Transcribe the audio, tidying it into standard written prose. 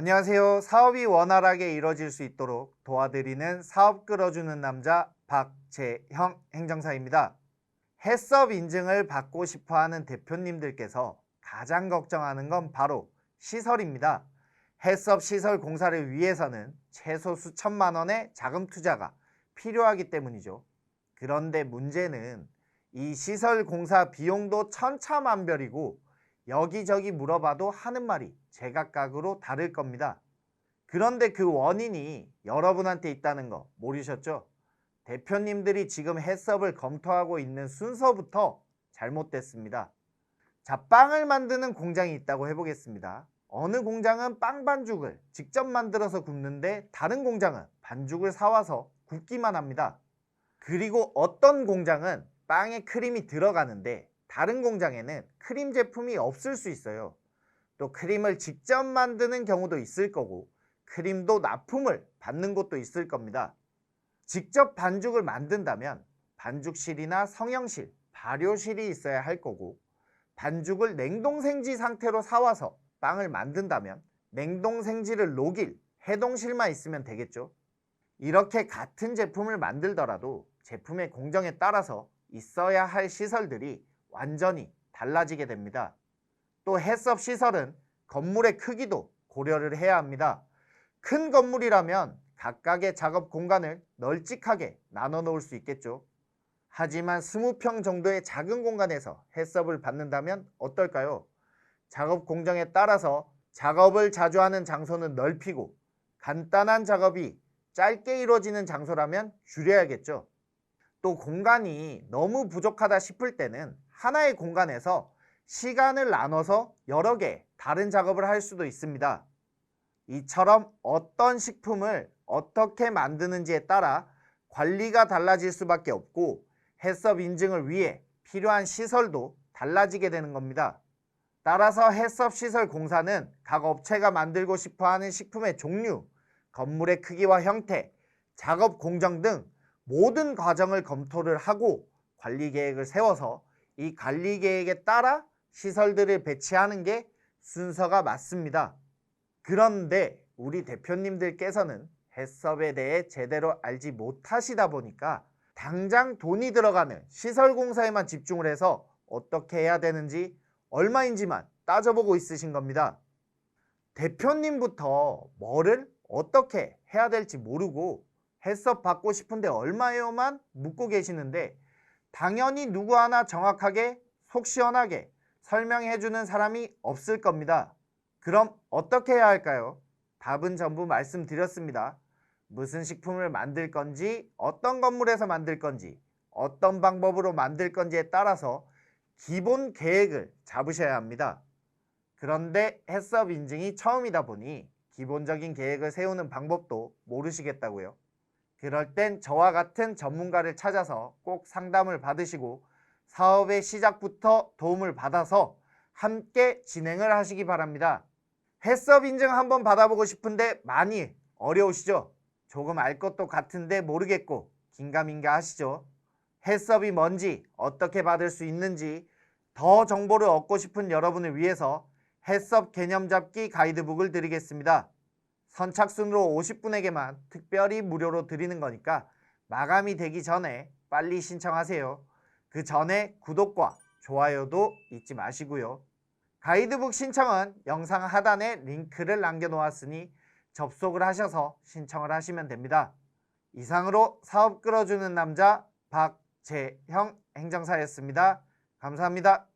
안녕하세요. 사업이 원활하게 이루어질 수 있도록 도와드리는 사업 끌어주는 남자 박재형 행정사입니다. 해썹 인증을 받고 싶어하는 대표님들께서 가장 걱정하는 건 바로 시설입니다. 해썹 시설 공사를 위해서는 최소 수천만 원의 자금 투자가 필요하기 때문이죠. 그런데 문제는 이 시설 공사 비용도 천차만별이고 여기저기 물어봐도 하는 말이 제각각으로 다를 겁니다. 그런데 그 원인이 여러분한테 있다는 거 모르셨죠? 대표님들이 지금 해썹을 검토하고 있는 순서부터 잘못됐습니다. 자, 빵을 만드는 공장이 있다고 해보겠습니다. 어느 공장은 빵 반죽을 직접 만들어서 굽는데 다른 공장은 반죽을 사와서 굽기만 합니다. 그리고 어떤 공장은 빵에 크림이 들어가는데 다른 공장에는 크림 제품이 없을 수 있어요. 또 크림을 직접 만드는 경우도 있을 거고 크림도 납품을 받는 곳도 있을 겁니다. 직접 반죽을 만든다면 반죽실이나 성형실, 발효실이 있어야 할 거고 반죽을 냉동생지 상태로 사와서 빵을 만든다면 냉동생지를 녹일 해동실만 있으면 되겠죠. 이렇게 같은 제품을 만들더라도 제품의 공정에 따라서 있어야 할 시설들이 완전히 달라지게 됩니다. 또 해썹 시설은 건물의 크기도 고려를 해야 합니다. 큰 건물이라면 각각의 작업 공간을 널찍하게 나눠 놓을 수 있겠죠. 하지만 20평 정도의 작은 공간에서 해썹을 받는다면 어떨까요? 작업 공정에 따라서 작업을 자주 하는 장소는 넓히고 간단한 작업이 짧게 이루어지는 장소라면 줄여야겠죠. 또 공간이 너무 부족하다 싶을 때는 하나의 공간에서 시간을 나눠서 여러 개 다른 작업을 할 수도 있습니다. 이처럼 어떤 식품을 어떻게 만드는지에 따라 관리가 달라질 수밖에 없고 해썹 인증을 위해 필요한 시설도 달라지게 되는 겁니다. 따라서 해썹 시설 공사는 각 업체가 만들고 싶어하는 식품의 종류, 건물의 크기와 형태, 작업 공정 등 모든 과정을 검토를 하고 관리 계획을 세워서 이 관리 계획에 따라 시설들을 배치하는 게 순서가 맞습니다. 그런데 우리 대표님들께서는 해썹에 대해 제대로 알지 못하시다 보니까 당장 돈이 들어가는 시설 공사에만 집중을 해서 어떻게 해야 되는지 얼마인지만 따져보고 있으신 겁니다. 대표님부터 뭐를 어떻게 해야 될지 모르고 해썹 받고 싶은데 얼마예요만 묻고 계시는데 당연히 누구 하나 정확하게 속 시원하게 설명해 주는 사람이 없을 겁니다. 그럼 어떻게 해야 할까요? 답은 전부 말씀드렸습니다. 무슨 식품을 만들 건지, 어떤 건물에서 만들 건지, 어떤 방법으로 만들 건지에 따라서 기본 계획을 잡으셔야 합니다. 그런데 해썹 인증이 처음이다 보니 기본적인 계획을 세우는 방법도 모르시겠다고요. 그럴 땐 저와 같은 전문가를 찾아서 꼭 상담을 받으시고 사업의 시작부터 도움을 받아서 함께 진행을 하시기 바랍니다. 해썹 인증 한번 받아보고 싶은데 많이 어려우시죠? 조금 알 것도 같은데 모르겠고 긴가민가 하시죠? 해썹이 뭔지 어떻게 받을 수 있는지 더 정보를 얻고 싶은 여러분을 위해서 해썹 개념 잡기 가이드북을 드리겠습니다. 선착순으로 50분에게만 특별히 무료로 드리는 거니까 마감이 되기 전에 빨리 신청하세요. 그 전에 구독과 좋아요도 잊지 마시고요. 가이드북 신청은 영상 하단에 링크를 남겨놓았으니 접속을 하셔서 신청을 하시면 됩니다. 이상으로 사업 끌어주는 남자 박재형 행정사였습니다. 감사합니다.